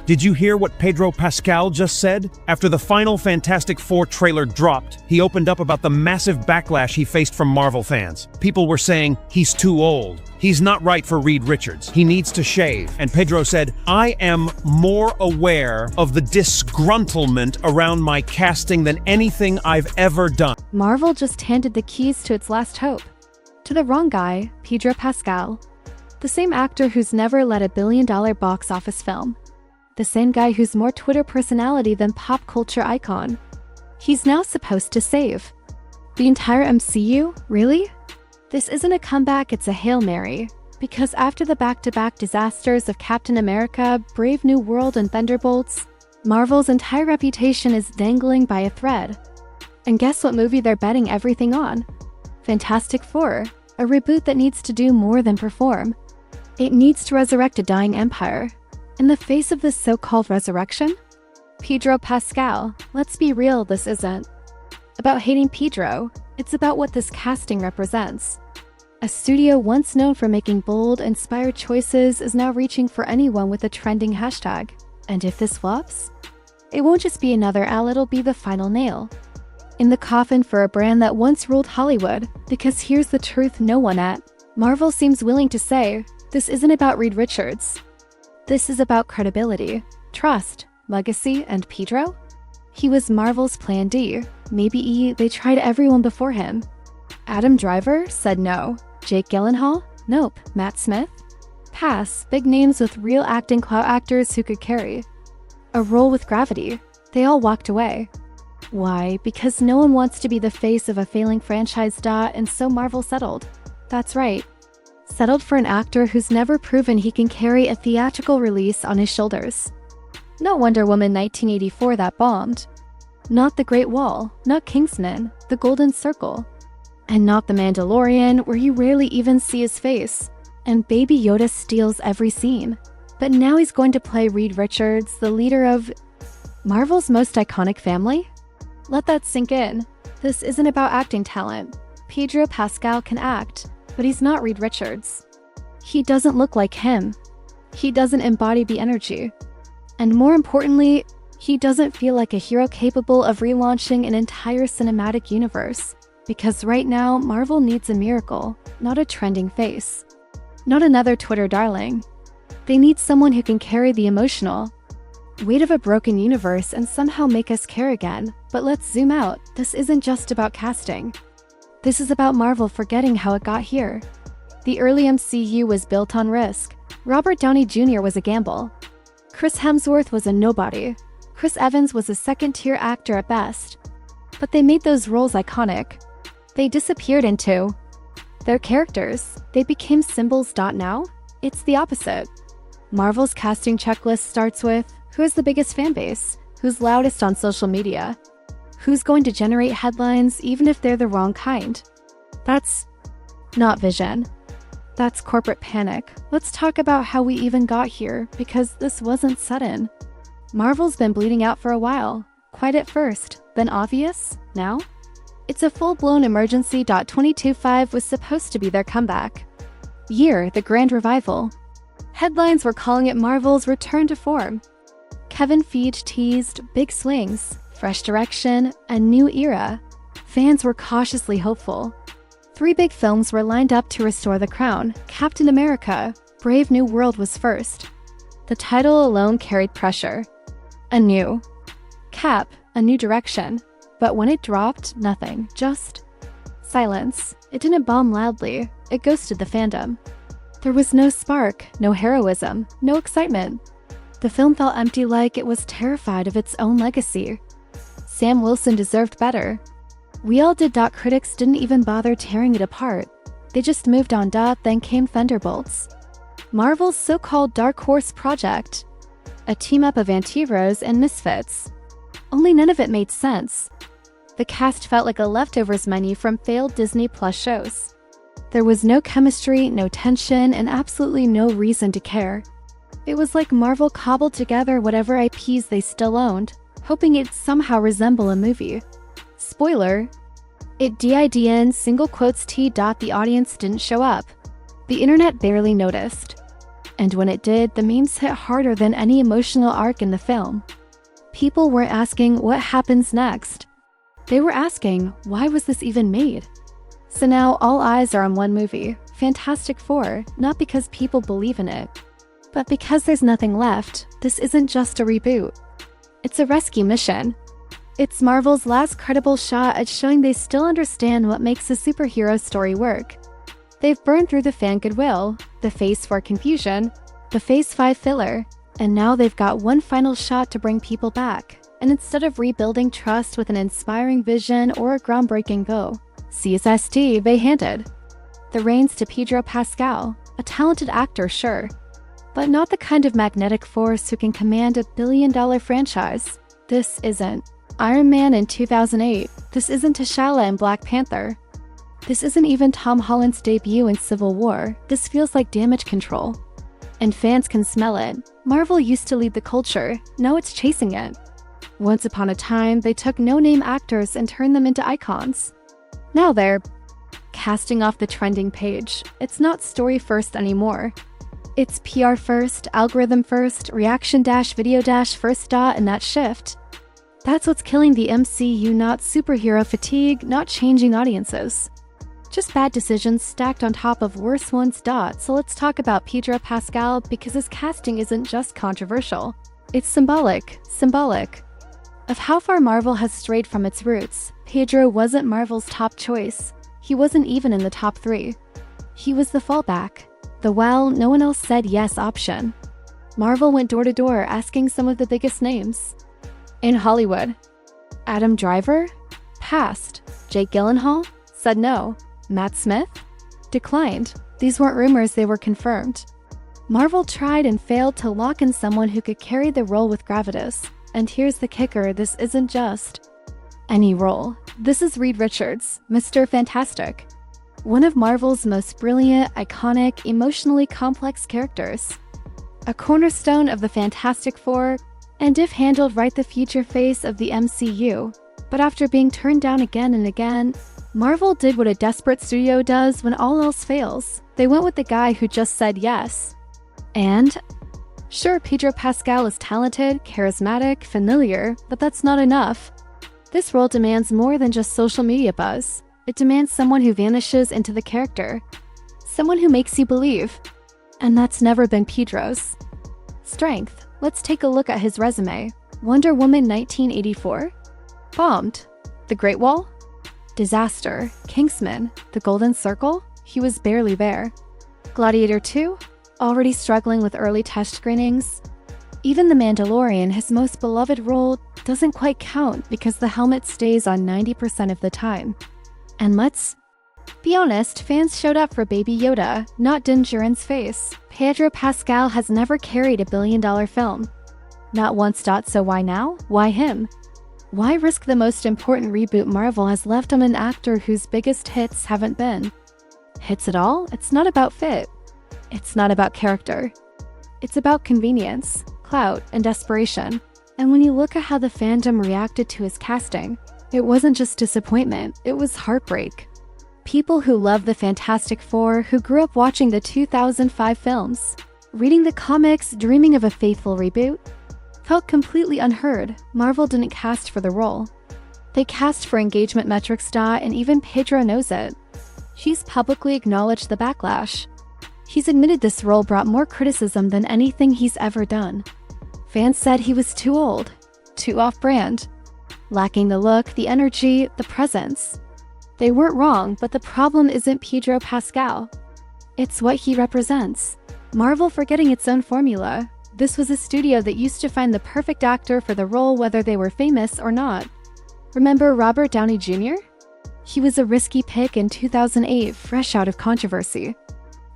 Did you hear what Pedro Pascal just said? After the final Fantastic Four trailer dropped, he opened up about the massive backlash he faced from Marvel fans. People were saying, he's too old. He's not right for Reed Richards. He needs to shave. And Pedro said, I am more aware of the disgruntlement around my casting than anything I've ever done. Marvel just handed the keys to its last hope to the wrong guy, Pedro Pascal. The same actor who's never led a billion-dollar box office film. The same guy who's more Twitter personality than pop culture icon. He's now supposed to save the entire MCU? Really? This isn't a comeback, it's a Hail Mary. Because after the back-to-back disasters of Captain America, Brave New World, and Thunderbolts, Marvel's entire reputation is dangling by a thread. And guess what movie they're betting everything on? Fantastic Four, a reboot that needs to do more than perform. It needs to resurrect a dying empire. In the face of this so-called resurrection? Pedro Pascal, let's be real, this isn't about hating Pedro, it's about what this casting represents. A studio once known for making bold, inspired choices is now reaching for anyone with a trending hashtag. And if this flops, it won't just be another L, it'll be the final nail in the coffin for a brand that once ruled Hollywood. Because here's the truth no one at Marvel seems willing to say, this isn't about Reed Richards. This is about credibility, trust, legacy, and Pedro? He was Marvel's plan D. Maybe they tried everyone before him. Adam Driver said no. Jake Gyllenhaal? Nope. Matt Smith? Pass. Big names with real acting clout, actors who could carry a role with gravity. They all walked away. Why? Because no one wants to be the face of a failing franchise, and so Marvel settled. That's right. Settled for an actor who's never proven he can carry a theatrical release on his shoulders. Not Wonder Woman 1984 that bombed. Not The Great Wall, not Kingsman, The Golden Circle. And not The Mandalorian, where you rarely even see his face. And Baby Yoda steals every scene. But now he's going to play Reed Richards, the leader of Marvel's most iconic family? Let that sink in. This isn't about acting talent. Pedro Pascal can act, but he's not Reed Richards. He doesn't look like him. He doesn't embody the energy. And more importantly, he doesn't feel like a hero capable of relaunching an entire cinematic universe. Because right now, Marvel needs a miracle, not a trending face. Not another Twitter darling. They need someone who can carry the emotional weight of a broken universe and somehow make us care again. But let's zoom out. This isn't just about casting. This is about Marvel forgetting how it got here. The early MCU was built on risk. Robert Downey Jr. was a gamble. Chris Hemsworth was a nobody. Chris Evans was a second-tier actor at best. But they made those roles iconic. They disappeared into their characters. They became symbols. Now, it's the opposite. Marvel's casting checklist starts with, who has the biggest fan base? Who's loudest on social media? Who's going to generate headlines even if they're the wrong kind? That's not vision. That's corporate panic. Let's talk about how we even got here, because this wasn't sudden. Marvel's been bleeding out for a while. Quiet at first, then obvious, now? It's a full-blown emergency. 2025 was supposed to be their comeback year, the grand revival. Headlines were calling it Marvel's return to form. Kevin Feige teased big swings, fresh direction, a new era. Fans were cautiously hopeful. 3 big films were lined up to restore the crown. Captain America, Brave New World was first. The title alone carried pressure. A new Cap, a new direction. But when it dropped, nothing, just silence. It didn't bomb loudly, it ghosted the fandom. There was no spark, no heroism, no excitement. The film felt empty, like it was terrified of its own legacy. Sam Wilson deserved better. We all did. Critics didn't even bother tearing it apart. They just moved on. Then came Thunderbolts, Marvel's so-called dark horse project. A team-up of anti-heroes and misfits. Only none of it made sense. The cast felt like a leftovers menu from failed Disney Plus shows. There was no chemistry, no tension, and absolutely no reason to care. It was like Marvel cobbled together whatever IPs they still owned, hoping it'd somehow resemble a movie. Spoiler, it didn't, single quotes T. The audience didn't show up. The internet barely noticed. And when it did, the memes hit harder than any emotional arc in the film. People weren't asking what happens next. They were asking, why was this even made? So now all eyes are on one movie, Fantastic Four, not because people believe in it, but because there's nothing left. This isn't just a reboot. It's a rescue mission. It's Marvel's last credible shot at showing they still understand what makes a superhero story work. They've burned through the fan goodwill, the Phase 4 confusion, the Phase 5 filler, and now they've got one final shot to bring people back. And instead of rebuilding trust with an inspiring vision or a groundbreaking go, CSST they handed the reins to Pedro Pascal, a talented actor, sure, but not the kind of magnetic force who can command $1 billion franchise. This isn't Iron Man in 2008. This isn't T'Challa in Black Panther. This isn't even Tom Holland's debut in Civil War. This feels like damage control. And fans can smell it. Marvel used to lead the culture, now it's chasing it. Once upon a time, they took no-name actors and turned them into icons. Now they're casting off the trending page. It's not story first anymore. It's PR first, algorithm first, reaction dash video dash first dot, and that shift. That's what's killing the MCU, not superhero fatigue, not changing audiences. Just bad decisions stacked on top of worse ones dot. So let's talk about Pedro Pascal, because his casting isn't just controversial. It's symbolic of how far Marvel has strayed from its roots. Pedro wasn't Marvel's top choice. He wasn't even in the top 3. He was the fallback, the no one else said yes option. Marvel went door to door asking some of the biggest names in Hollywood. Adam Driver? Passed. Jake Gyllenhaal? Said no. Matt Smith? Declined. These weren't rumors, they were confirmed. Marvel tried and failed to lock in someone who could carry the role with gravitas. And here's the kicker, this isn't just any role. This is Reed Richards, Mr. Fantastic. One of Marvel's most brilliant, iconic, emotionally complex characters. A cornerstone of the Fantastic Four, and if handled right, the future face of the MCU. But after being turned down again and again, Marvel did what a desperate studio does when all else fails. They went with the guy who just said yes. And sure, Pedro Pascal is talented, charismatic, familiar, but that's not enough. This role demands more than just social media buzz. It demands someone who vanishes into the character. Someone who makes you believe. And that's never been Pedro's strength. Let's take a look at his resume. Wonder Woman 1984? Bombed. The Great Wall? Disaster. Kingsman? The Golden Circle? He was barely there. Gladiator 2? Already struggling with early test screenings. Even The Mandalorian, his most beloved role, doesn't quite count because the helmet stays on 90% of the time. And let's be honest, fans showed up for Baby Yoda, not Din Djarin's face. Pedro Pascal has never carried $1 billion film. Not once. So why now? Why him? Why risk the most important reboot Marvel has left on an actor whose biggest hits haven't been hits at all? It's not about fit. It's not about character. It's about convenience, clout, and desperation. And when you look at how the fandom reacted to his casting, it wasn't just disappointment, it was heartbreak. People who love the Fantastic Four, who grew up watching the 2005 films, reading the comics, dreaming of a faithful reboot, felt completely unheard. Marvel didn't cast for the role. They cast for engagement metrics, and even Pedro knows it. She's publicly acknowledged the backlash. He's admitted this role brought more criticism than anything he's ever done. Fans said he was too old, too off-brand, lacking the look, the energy, the presence. They weren't wrong, but the problem isn't Pedro Pascal. It's what he represents. Marvel forgetting its own formula. This was a studio that used to find the perfect actor for the role whether they were famous or not. Remember Robert Downey Jr.? He was a risky pick in 2008, fresh out of controversy.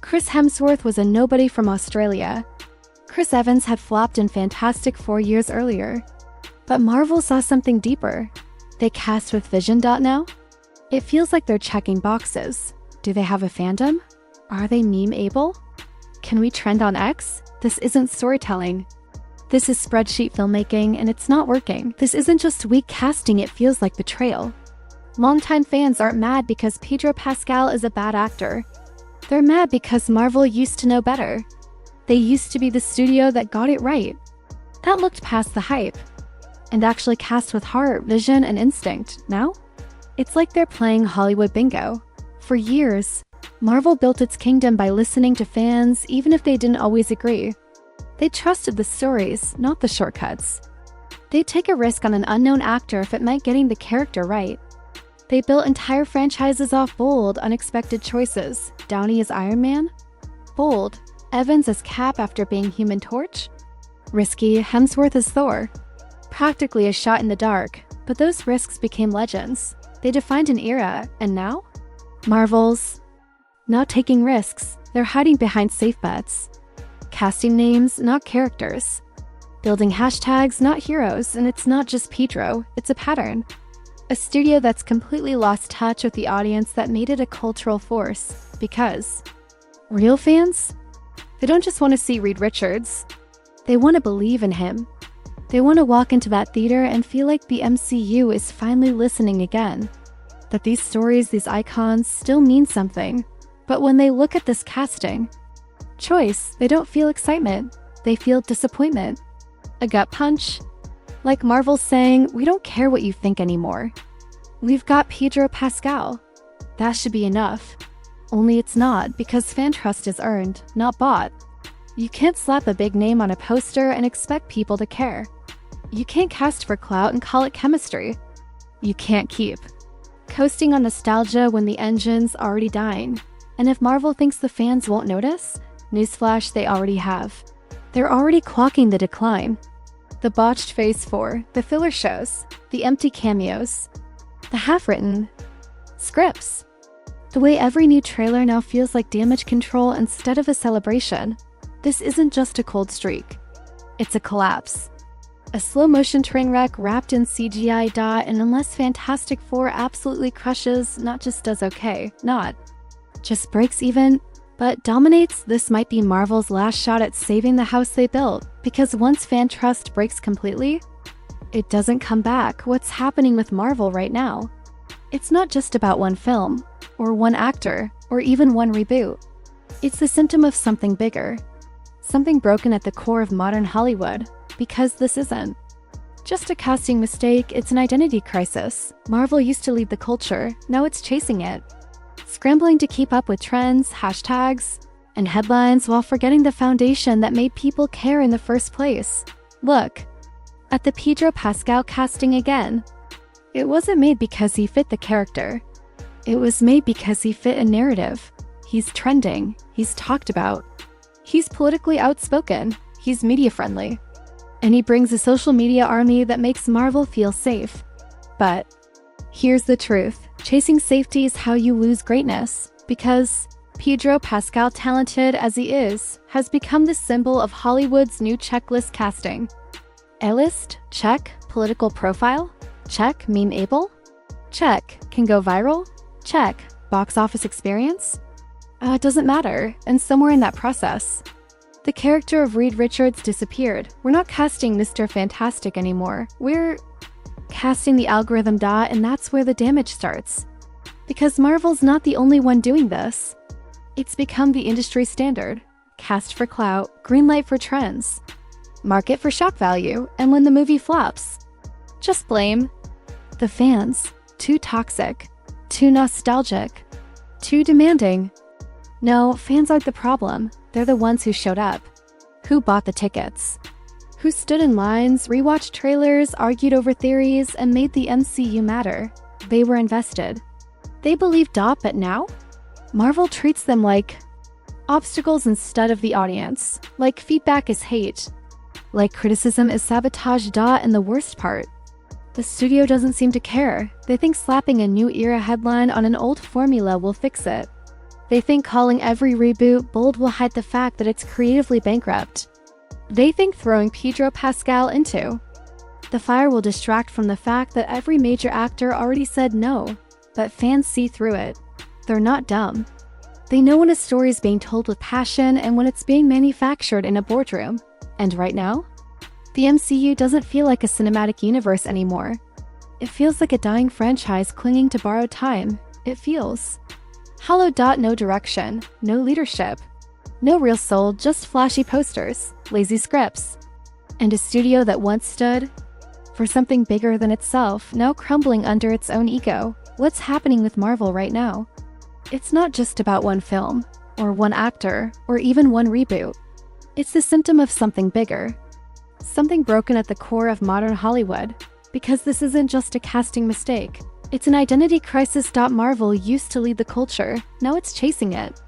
Chris Hemsworth was a nobody from Australia. Chris Evans had flopped in Fantastic 4 years earlier. But Marvel saw something deeper. They cast with vision. Now? It feels like they're checking boxes. Do they have a fandom? Are they meme-able? Can we trend on X? This isn't storytelling. This is spreadsheet filmmaking, and it's not working. This isn't just weak casting, it feels like betrayal. Longtime fans aren't mad because Pedro Pascal is a bad actor. They're mad because Marvel used to know better. They used to be the studio that got it right, that looked past the hype, and actually cast with heart, vision, and instinct. Now, it's like they're playing Hollywood bingo. For years, Marvel built its kingdom by listening to fans even if they didn't always agree. They trusted the stories, not the shortcuts. They'd take a risk on an unknown actor if it meant getting the character right. They built entire franchises off bold, unexpected choices. Downey as Iron Man? Bold. Evans as Cap after being Human Torch? Risky. Hemsworth as Thor? Practically a shot in the dark, but those risks became legends. They defined an era, and now? Marvel's not taking risks. They're hiding behind safe bets. Casting names, not characters. Building hashtags, not heroes, and it's not just Pedro, it's a pattern. A studio that's completely lost touch with the audience that made it a cultural force. Because real fans? They don't just want to see Reed Richards. They want to believe in him. They want to walk into that theater and feel like the MCU is finally listening again. That these stories, these icons, still mean something. But when they look at this casting choice, they don't feel excitement. They feel disappointment. A gut punch. Like Marvel saying, we don't care what you think anymore. We've got Pedro Pascal. That should be enough. Only it's not, because fan trust is earned, not bought. You can't slap a big name on a poster and expect people to care. You can't cast for clout and call it chemistry. You can't keep coasting on nostalgia when the engine's already dying. And if Marvel thinks the fans won't notice, newsflash, they already have. They're already clocking the decline. The botched Phase 4, the filler shows, the empty cameos, the half-written scripts. The way every new trailer now feels like damage control instead of a celebration. This isn't just a cold streak. It's a collapse. A slow-motion train wreck wrapped in CGI dot, and unless Fantastic Four absolutely crushes, not just does okay, not just breaks even, but dominates, this might be Marvel's last shot at saving the house they built, because once fan trust breaks completely, it doesn't come back. What's happening with Marvel right now? It's not just about one film, or one actor, or even one reboot. It's the symptom of something bigger. Something broken at the core of modern Hollywood, because this isn't just a casting mistake, it's an identity crisis. Marvel used to lead the culture, now it's chasing it. Scrambling to keep up with trends, hashtags, and headlines while forgetting the foundation that made people care in the first place. Look at the Pedro Pascal casting again. It wasn't made because he fit the character. It was made because he fit a narrative. He's trending. He's talked about. He's politically outspoken. He's media-friendly. And he brings a social media army that makes Marvel feel safe. But here's the truth. Chasing safety is how you lose greatness. Because Pedro Pascal, talented as he is, has become the symbol of Hollywood's new checklist casting. A-list? Check. Political profile? Check. Meme-able? Check. Can go viral? Check. Box office experience? It doesn't matter, and somewhere in that process, the character of Reed Richards disappeared. We're not casting Mr. Fantastic anymore. We're casting the algorithm dot, and that's where the damage starts. Because Marvel's not the only one doing this. It's become the industry standard. Cast for clout, greenlight for trends, market for shock value, and when the movie flops, just blame the fans. Too toxic, too nostalgic, too demanding. No, fans aren't the problem. They're the ones who showed up, who bought the tickets, who stood in lines, rewatched trailers, argued over theories, and made the MCU matter. They were invested. They believed dot, but now? Marvel treats them like obstacles instead of the audience, like feedback is hate, like criticism is sabotage dot, and the worst part, the studio doesn't seem to care. They think slapping a new era headline on an old formula will fix it. They think calling every reboot bold will hide the fact that it's creatively bankrupt. They think throwing Pedro Pascal into the fire will distract from the fact that every major actor already said no, but fans see through it. They're not dumb. They know when a story is being told with passion and when it's being manufactured in a boardroom. And right now, the MCU doesn't feel like a cinematic universe anymore. It feels like a dying franchise clinging to borrowed time. It feels hollow dot, no direction, no leadership, No real soul, just flashy posters, lazy scripts. And a studio that once stood for something bigger than itself, now crumbling under its own ego. What's happening with Marvel right now? It's not just about one film, or one actor, or even one reboot. It's the symptom of something bigger. Something broken at the core of modern Hollywood. Because this isn't just a casting mistake. It's an identity crisis. Marvel used to lead the culture, now it's chasing it.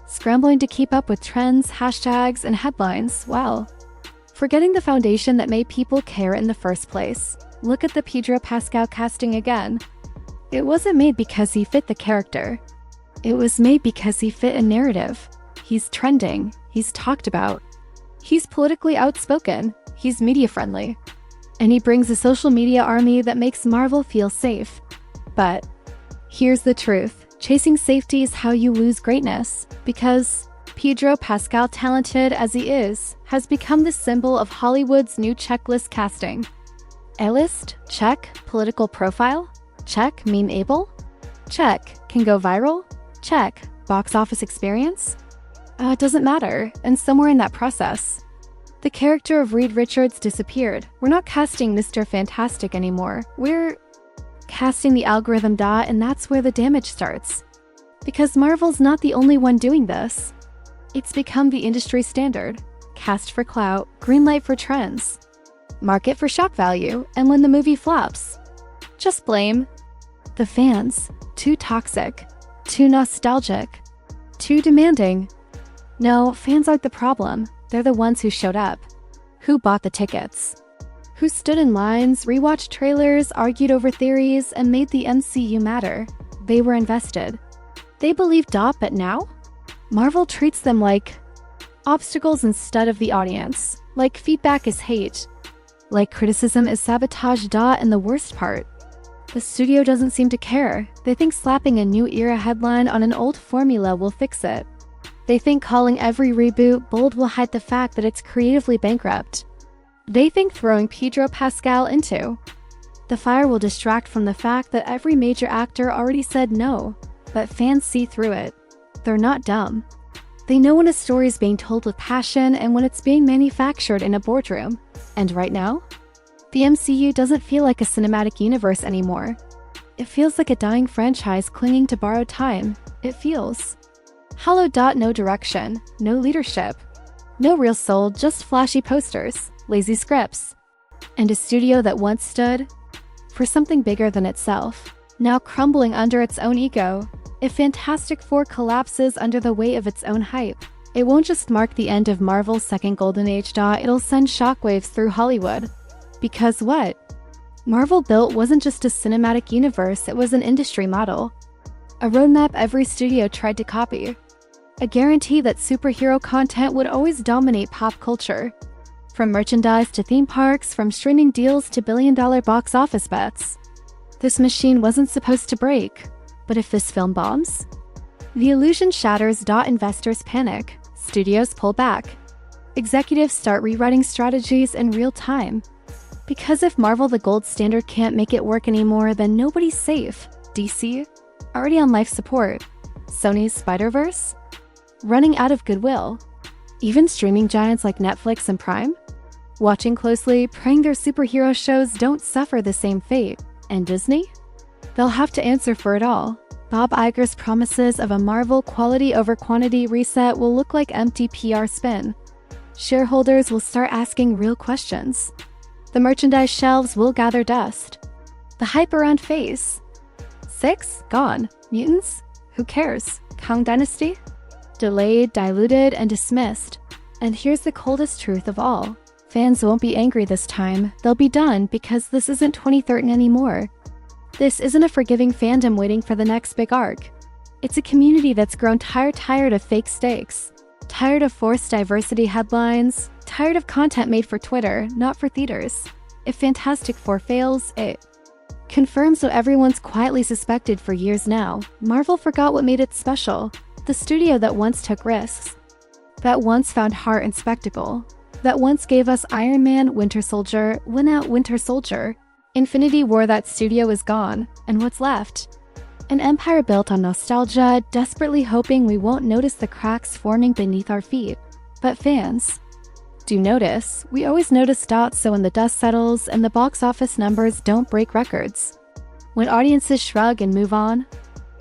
Scrambling to keep up with trends, hashtags, and headlines, wow. Forgetting the foundation that made people care in the first place. Look at the Pedro Pascal casting again. It wasn't made because he fit the character. It was made because he fit a narrative. He's trending, he's talked about. He's politically outspoken, he's media-friendly. And he brings a social media army that makes Marvel feel safe. But here's the truth. Chasing safety is how you lose greatness. Because Pedro Pascal, talented as he is, has become the symbol of Hollywood's new checklist casting. A-list? Check. Political profile? Check. Meme-able? Check. Can go viral? Check. Box office experience? It doesn't matter, and somewhere in that process, the character of Reed Richards disappeared. We're not casting Mr. Fantastic anymore. We're casting the algorithm, and that's where the damage starts. Because Marvel's not the only one doing this. It's become the industry standard. Cast for clout, greenlight for trends, market for shock value, and when the movie flops, just blame the fans. Too toxic, too nostalgic, too demanding. No, fans aren't the problem. They're the ones who showed up, who bought the tickets, who stood in lines, rewatched trailers, argued over theories, and made the MCU matter. They were invested. They believed but now? Marvel treats them like obstacles instead of the audience, like feedback is hate, like criticism is sabotage. And the worst part, the studio doesn't seem to care. They think slapping a new era headline on an old formula will fix it. They think calling every reboot bold will hide the fact that it's creatively bankrupt. They think throwing Pedro Pascal into the fire will distract from the fact that every major actor already said no, but fans see through it. They're not dumb. They know when a story is being told with passion and when it's being manufactured in a boardroom. And right now, the MCU doesn't feel like a cinematic universe anymore. It feels like a dying franchise clinging to borrowed time. It feels hollow. No direction, no leadership, no real soul, just flashy posters, lazy scripts, and a studio that once stood for something bigger than itself, now crumbling under its own ego. If Fantastic Four collapses under the weight of its own hype, it won't just mark the end of Marvel's second golden age. It'll send shockwaves through Hollywood. Because what Marvel built wasn't just a cinematic universe, it was an industry model. A roadmap every studio tried to copy. A guarantee that superhero content would always dominate pop culture. From merchandise to theme parks, from streaming deals to billion-dollar box office bets. This machine wasn't supposed to break. But if this film bombs, the illusion shatters. Investors panic. Studios pull back. Executives start rewriting strategies in real time. Because if Marvel, the gold standard, can't make it work anymore, then nobody's safe. DC, already on life support. Sony's Spider-Verse, running out of goodwill. Even streaming giants like Netflix and Prime, watching closely, praying their superhero shows don't suffer the same fate. And Disney? They'll have to answer for it all. Bob Iger's promises of a Marvel quality over quantity reset will look like empty PR spin. Shareholders will start asking real questions. The merchandise shelves will gather dust. The hype around Phase 6? Gone. Mutants? Who cares? Kang Dynasty? Delayed, diluted, and dismissed. And here's the coldest truth of all. Fans won't be angry this time. They'll be done because this isn't 2013 anymore. This isn't a forgiving fandom waiting for the next big arc. It's a community that's grown tired of fake stakes, tired of forced diversity headlines, tired of content made for Twitter, not for theaters. If Fantastic Four fails, it confirms what everyone's quietly suspected for years now. Marvel forgot what made it special. The studio that once took risks, that once found heart in spectacle, that once gave us Iron Man, Winter Soldier, Winter Soldier. Infinity War. That studio is gone, and what's left? An empire built on nostalgia, desperately hoping we won't notice the cracks forming beneath our feet. But fans do notice. We always notice dots so when the dust settles and the box office numbers don't break records. When audiences shrug and move on.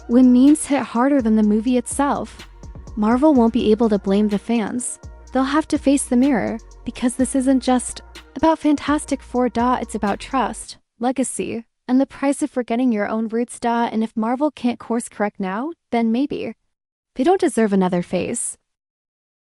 When memes hit harder than the movie itself. Marvel won't be able to blame the fans. They'll have to face the mirror, because this isn't just about Fantastic Four. It's about trust, legacy, and the price of forgetting your own roots. And if Marvel can't course correct now, then maybe they don't deserve another phase.